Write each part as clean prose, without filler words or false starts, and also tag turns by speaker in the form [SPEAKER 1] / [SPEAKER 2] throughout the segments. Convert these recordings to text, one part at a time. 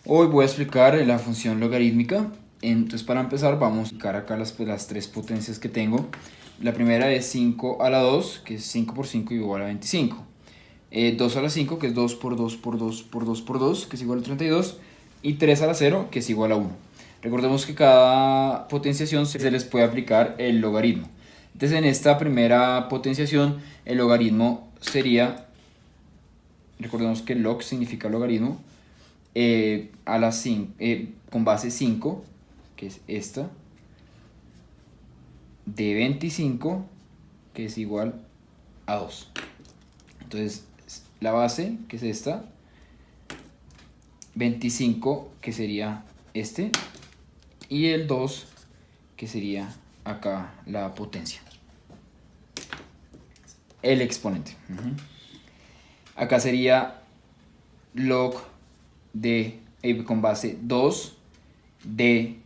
[SPEAKER 1] Hoy voy a explicar la función logarítmica. Entonces, para empezar vamos a explicar acá las tres potencias que tengo. La primera es 5 a la 2, que es 5 por 5 igual a 25. 2 a la 5, que es 2 por 2 por 2 por 2 por 2, que es igual a 32. Y 3 a la 0, que es igual a 1. Recordemos que cada potenciación se les puede aplicar el logaritmo. Entonces, en esta primera potenciación, el logaritmo sería, recordemos que log significa logaritmo, con base 5, que es esta, de 25, que es igual a 2. Entonces, la base, que es esta, 25, que sería este, y el 2, que sería acá la potencia, el exponente. Acá sería log de, con base 2 de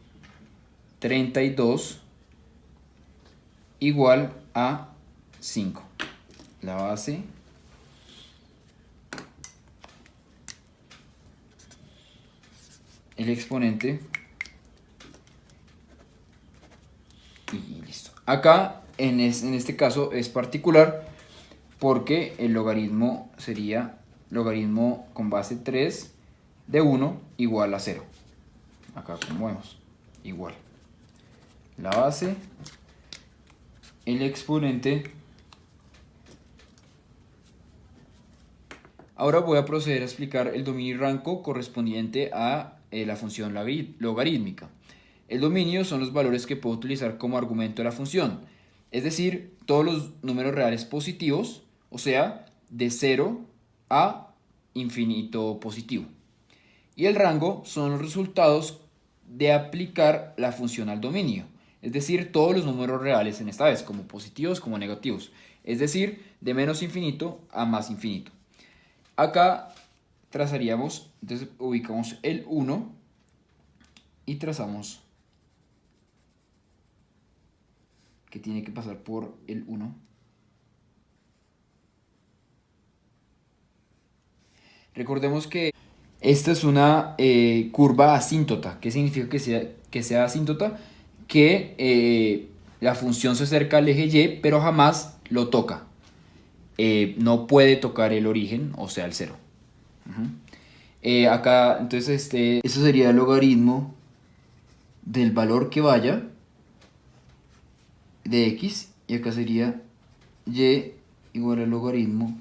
[SPEAKER 1] 32 igual a 5. La base el exponente y listo. Acá en este caso es particular porque el logaritmo sería logaritmo con base 3 de 1 igual a 0. Acá como vemos, igual. La base, el exponente. Ahora voy a proceder a explicar el dominio y rango correspondiente a la función logarítmica. El dominio son los valores que puedo utilizar como argumento de la función, es decir, todos los números reales positivos, o sea, de 0 a infinito positivo. Y el rango son los resultados de aplicar la función al dominio, es decir, todos los números reales en esta vez, como positivos como negativos, es decir, de menos infinito a más infinito. Acá trazaríamos, entonces ubicamos el 1 y trazamos que tiene que pasar por el 1. Recordemos que esta es una curva asíntota. ¿Qué significa que sea asíntota? Que la función se acerca al eje Y, pero jamás lo toca. No puede tocar el origen, o sea, el 0. Acá, entonces, eso sería el logaritmo del valor que vaya de x, y acá sería y igual al logaritmo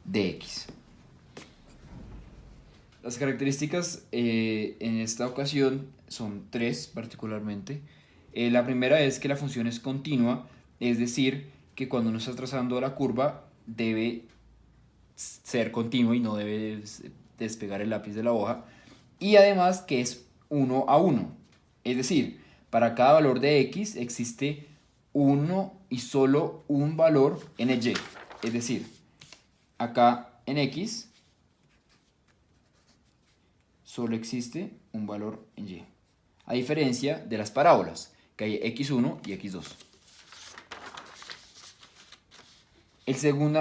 [SPEAKER 1] de x. Las características en esta ocasión son tres particularmente. La primera es que la función es continua, es decir, que cuando uno está trazando la curva debe ser continuo y no debe despegar el lápiz de la hoja. Y además que es 1 a 1, es decir, para cada valor de x existe uno y solo un valor en el y. Es decir, acá en x solo existe un valor en y. A diferencia de las parábolas, que hay x1 y x2.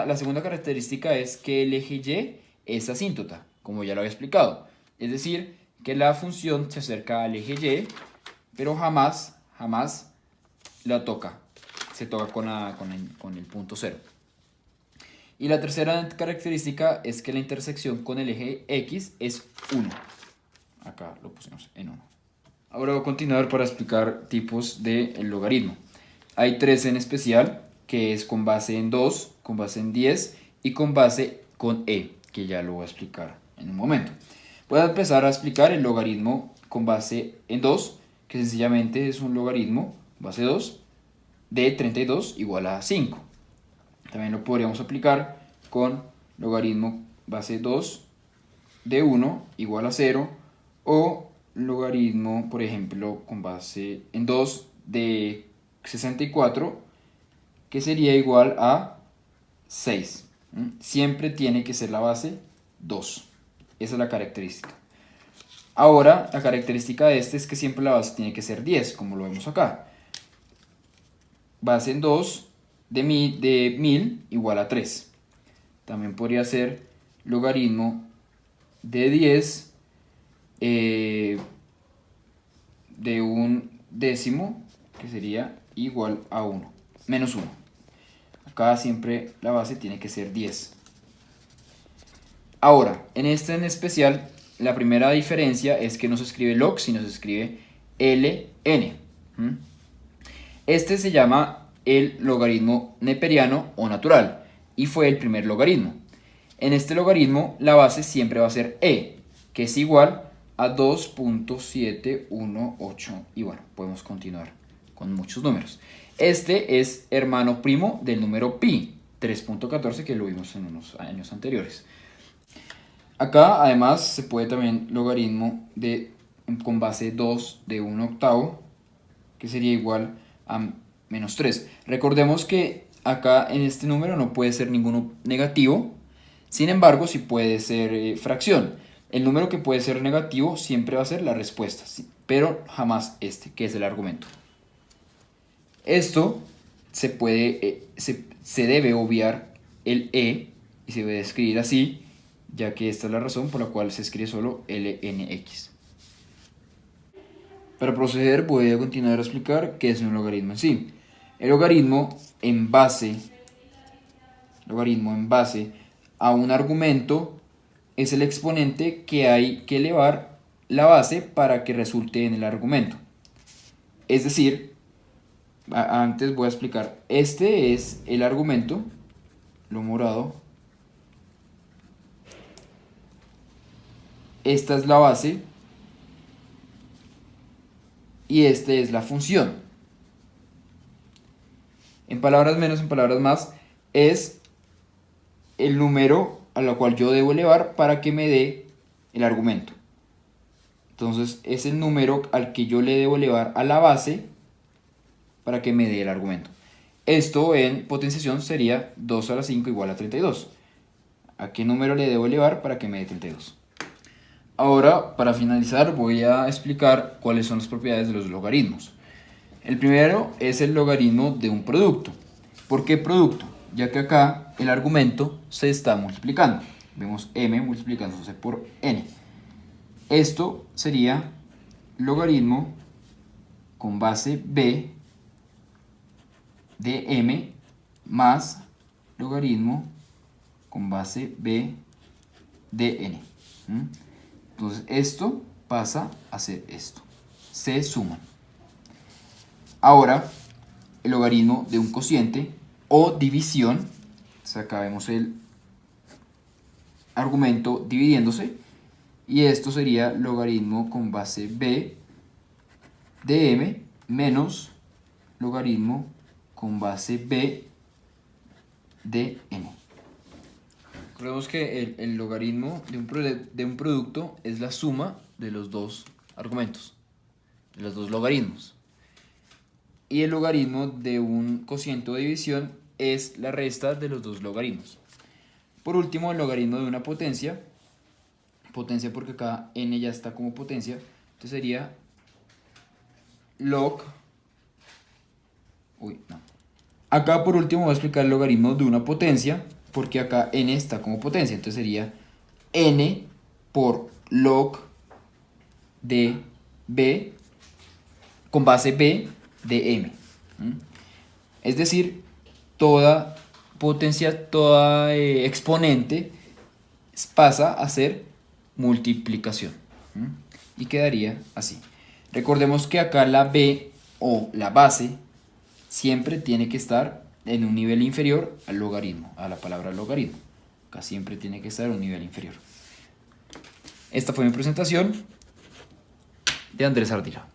[SPEAKER 1] La segunda característica es que el eje y es asíntota, como ya lo había explicado. Es decir, que la función se acerca al eje y, pero jamás la toca. Se toca con el punto 0. Y la tercera característica es que la intersección con el eje x es 1. Acá lo pusimos en 1. Ahora voy a continuar para explicar tipos de logaritmo. Hay tres en especial, que es con base en 2, con base en 10 y con base con e, que ya lo voy a explicar en un momento. Voy a empezar a explicar el logaritmo con base en 2, que sencillamente es un logaritmo, base 2, de 32 igual a 5. También lo podríamos aplicar con logaritmo base 2 de 1 igual a 0, o logaritmo, por ejemplo, con base en 2 de 64, que sería igual a 6. Siempre tiene que ser la base 2. Esa es la característica. Ahora, la característica de este es que siempre la base tiene que ser 10, como lo vemos acá. Base en 2 de 1000 igual a 3. También podría ser logaritmo de 10 de un décimo, que sería igual a 1, menos 1. Acá siempre la base tiene que ser 10. Ahora, en este en especial, la primera diferencia es que no se escribe log, sino se escribe ln. Este se llama el logaritmo neperiano o natural y fue el primer logaritmo. En este logaritmo la base siempre va a ser e, que es igual a 2.718 y bueno, podemos continuar con muchos números. Este es hermano primo del número pi, 3.14, que lo vimos en unos años anteriores. Acá además se puede también logaritmo con base 2 de 1/8, que sería igual a menos 3. Recordemos que acá en este número no puede ser ninguno negativo, sin embargo sí puede ser fracción. El número que puede ser negativo siempre va a ser la respuesta, pero jamás este, que es el argumento. Esto se debe obviar el e y se debe escribir así, ya que esta es la razón por la cual se escribe solo lnx. Para proceder voy a continuar a explicar qué es un logaritmo en sí. El logaritmo en base a un argumento es el exponente que hay que elevar la base para que resulte en el argumento. Es decir, antes voy a explicar, este es el argumento, lo morado, esta es la base y esta es la función. En palabras menos, en palabras más, es el número a lo cual yo debo elevar para que me dé el argumento. Entonces es el número al que yo le debo elevar a la base para que me dé el argumento. Esto en potenciación sería 2 a la 5 igual a 32. ¿A qué número le debo elevar para que me dé 32? Ahora, para finalizar, voy a explicar cuáles son las propiedades de los logaritmos. El primero es el logaritmo de un producto. ¿Por qué producto? Ya que acá el argumento se está multiplicando. Vemos m multiplicándose por n. Esto sería logaritmo con base b de m más logaritmo con base b de n. Entonces esto pasa a ser esto. Se suman. Ahora, el logaritmo de un cociente o división. Entonces acá vemos el argumento dividiéndose. Y esto sería logaritmo con base b de m menos logaritmo con base b de n. Recordemos que el logaritmo de un producto es la suma de los dos argumentos, de los dos logaritmos. Y el logaritmo de un cociente o división es la resta de los dos logaritmos. Por último, el logaritmo de una potencia porque acá n ya está como potencia, entonces sería log. Acá por último voy a explicar el logaritmo de una potencia, porque acá n está como potencia, entonces sería n por log de b con base b de m. Es decir, toda potencia, toda exponente pasa a ser multiplicación. Y quedaría así. Recordemos que acá la b o la base siempre tiene que estar en un nivel inferior al logaritmo, a la palabra logaritmo. Acá siempre tiene que estar en un nivel inferior. Esta fue mi presentación de Andrés Ardila.